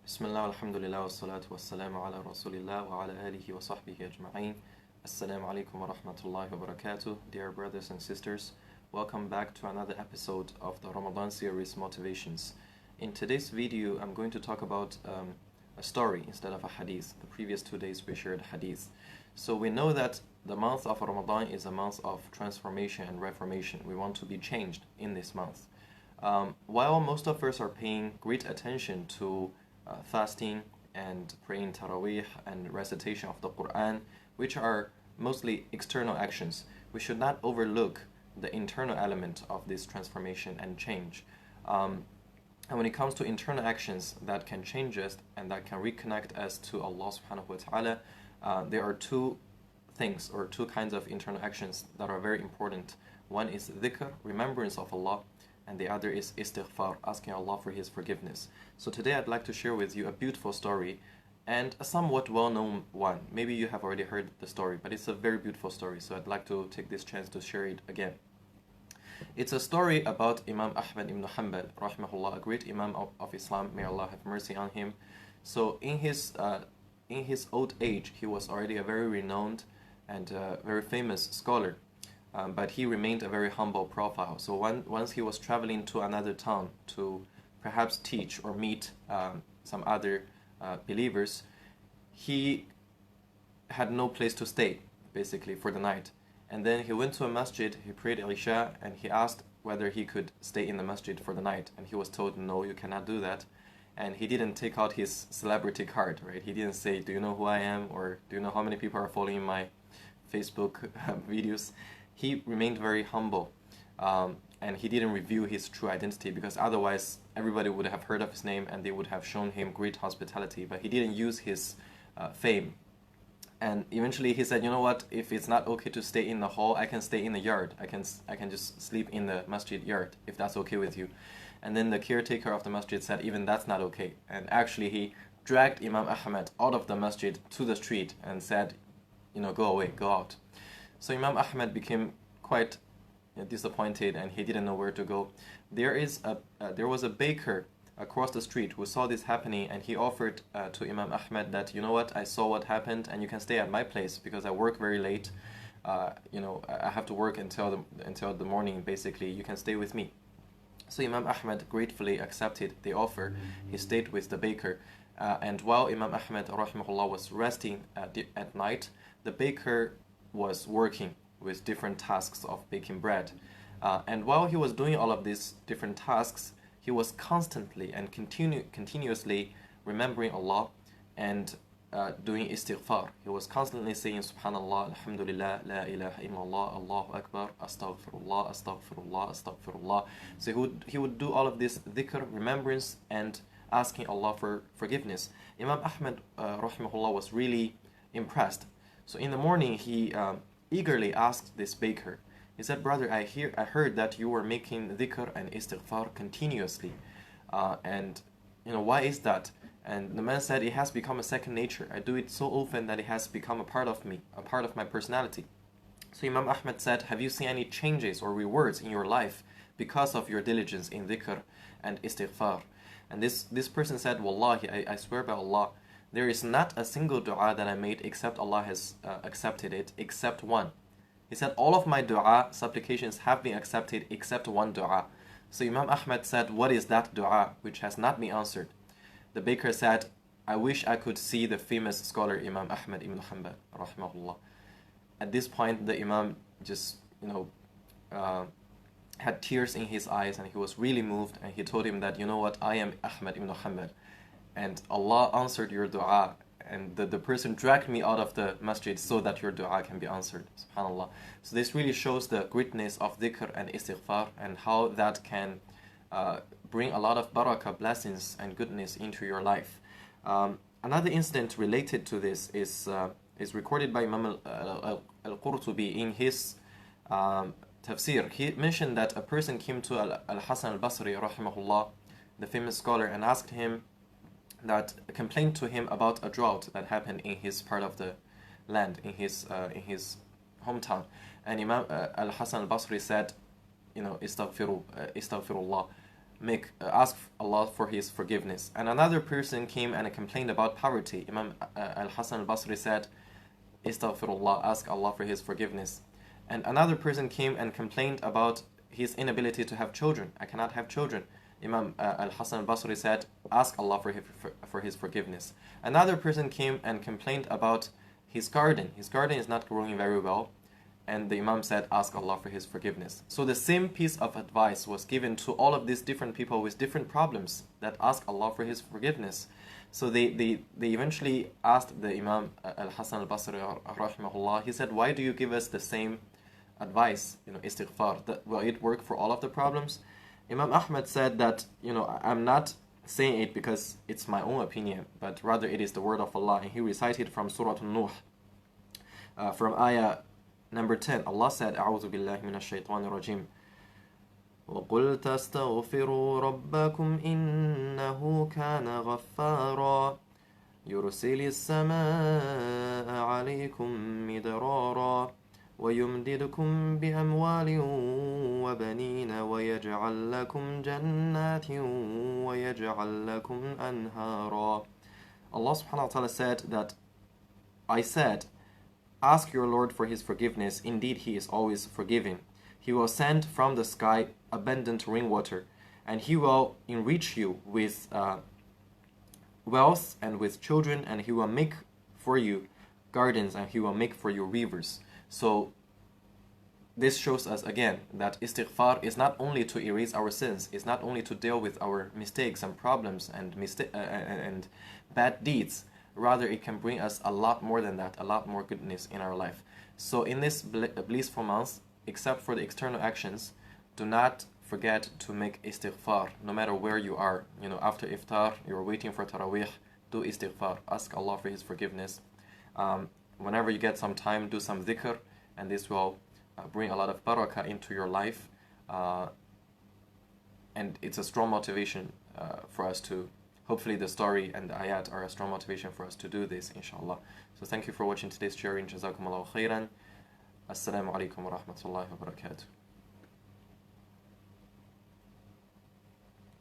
Bismillah, alhamdulillah, wa salatu wa salamu ala rasulillah wa ala alihi wa sahbihi ajma'in. Assalamu alaikum wa rahmatullahi wa barakatuh. Dear brothers and sisters, welcome back to another episode of the Ramadan series Motivations. In today's video, I'm going to talk about a story instead of a hadith. The previous 2 days we shared hadith. So we know that the month of Ramadan is a month of transformation and reformation. We want to be changed in this month. While most of us are paying great attention to fasting and praying Taraweeh and recitation of the Quran, which are mostly external actions, we should not overlook the internal element of this transformation and change. And when it comes to internal actions that can change us and that can reconnect us to Allah subhanahu wa ta'ala, there are two things or two kinds of internal actions that are very important. One is dhikr, remembrance of Allah, and the other is istighfar, asking Allah for His forgiveness. So today I'd like to share with you a beautiful story and a somewhat well-known one. Maybe you have already heard the story, but it's a very beautiful story, so I'd like to take this chance to share it again. It's a story about Imam Ahmad ibn Hanbal, rahimahullah, a great Imam of Islam, may Allah have mercy on him. So in his old age, he was already a very renowned and very famous scholar. But he remained a very humble profile. So once he was traveling to another town to perhaps teach or meet some other believers, he had no place to stay, basically, for the night. And then he went to a masjid, he prayed Isha, and he asked whether he could stay in the masjid for the night. And he was told, no, you cannot do that. And he didn't take out his celebrity card, right? He didn't say, do you know who I am? Or do you know how many people are following my Facebook videos? He remained very humble, and he didn't reveal his true identity, because otherwise everybody would have heard of his name and they would have shown him great hospitality. But he didn't use his fame. And eventually he said, you know what, if it's not okay to stay in the hall, I can stay in the yard. I can just sleep in the masjid yard, if that's okay with you. And then the caretaker of the masjid said, even that's not okay. And actually he dragged Imam Ahmad out of the masjid to the street and said, go away, go out. So Imam Ahmad became quite disappointed, and he didn't know where to go. There was a baker across the street who saw this happening, and he offered to Imam Ahmad that, you know what, I saw what happened, and you can stay at my place because I work very late. I have to work until the morning. Basically, you can stay with me. So Imam Ahmad gratefully accepted the offer. He stayed with the baker, and while Imam Ahmad rahimahullah was resting at night, the baker was working with different tasks of baking bread. And while he was doing all of these different tasks, he was constantly and continuously remembering Allah and doing istighfar. He was constantly saying Subhanallah, Alhamdulillah, La ilaha illallah, Allahu Akbar, Astaghfirullah, Astaghfirullah, Astaghfirullah. So he would do all of this dhikr, remembrance, and asking Allah for forgiveness. Imam Ahmad rahimahullah was really impressed. So in the morning, he eagerly asked this baker. He said, brother, I heard that you were making dhikr and istighfar continuously. And why is that? And the man said, it has become a second nature. I do it so often that it has become a part of me, a part of my personality. So Imam Ahmad said, have you seen any changes or rewards in your life because of your diligence in dhikr and istighfar? And this person said, Wallahi, I swear by Allah, there is not a single dua that I made except Allah has accepted it, except one. He said, all of my dua, supplications have been accepted except one dua. So Imam Ahmad said, what is that dua which has not been answered? The baker said, I wish I could see the famous scholar Imam Ahmad ibn Hanbal, rahimahullah. At this point, the Imam just, had tears in his eyes, and he was really moved, and he told him that, you know what, I am Ahmad ibn Hanbal. And Allah answered your dua, and the person dragged me out of the masjid so that your dua can be answered. SubhanAllah. So this really shows the greatness of dhikr and istighfar, and how that can bring a lot of barakah, blessings, and goodness into your life. Another incident related to this is recorded by Imam al-Qurtubi in his tafsir. He mentioned that a person came to Al-Hasan al-Basri, rahimahullah, the famous scholar, and asked him, complained to him about a drought that happened in his part of the land, in his hometown. And Imam Al-Hasan al-Basri said, istaghfirullah, ask Allah for His forgiveness. And another person came and complained about poverty. Imam Al-Hasan al-Basri said, Istaghfirullah, ask Allah for His forgiveness. And another person came and complained about his inability to have children. I cannot have children. Imam Al-Hasan al-Basri said, ask Allah for His forgiveness. Another person came and complained about his garden. His garden is not growing very well. And the Imam said, ask Allah for His forgiveness. So the same piece of advice was given to all of these different people with different problems, that ask Allah for His forgiveness. So they eventually asked the Imam Al-Hasan al-Basri rahimahullah, he said, why do you give us the same advice, istighfar? Will it work for all of the problems? Imam Ahmad said that, I'm not saying it because it's my own opinion, but rather it is the word of Allah. And he recited from Surah An-Nuh, from ayah number 10. Allah said, أعوذ بالله من الشيطان الرجيم وقل تستغفروا ربكم إنه كان غفارا يرسل السماء عليكم مدرارا ويمددكم بأموال وبنين ويجعل لكم جنات ويجعل لكم أنهارا. Allah subhanahu wa ta'ala said that I said, ask your Lord for His forgiveness. Indeed, He is always forgiving. He will send from the sky abundant rainwater, and He will enrich you with wealth and with children, and He will make for you gardens, and He will make for you rivers. So this shows us again that istighfar is not only to erase our sins, it's not only to deal with our mistakes and problems and bad deeds. Rather, it can bring us a lot more than that, a lot more goodness in our life. So in this blissful month, except for the external actions, do not forget to make istighfar, no matter where you are. After iftar, you're waiting for tarawih, do istighfar, ask Allah for His forgiveness. Whenever you get some time, do some dhikr, and this will bring a lot of barakah into your life. And it's a strong motivation for us to, hopefully the story and the ayat are a strong motivation for us to do this, inshallah. So thank you for watching today's sharing. Jazakumullahu khairan. Assalamu alaikum wa rahmatullahi wa barakatuh.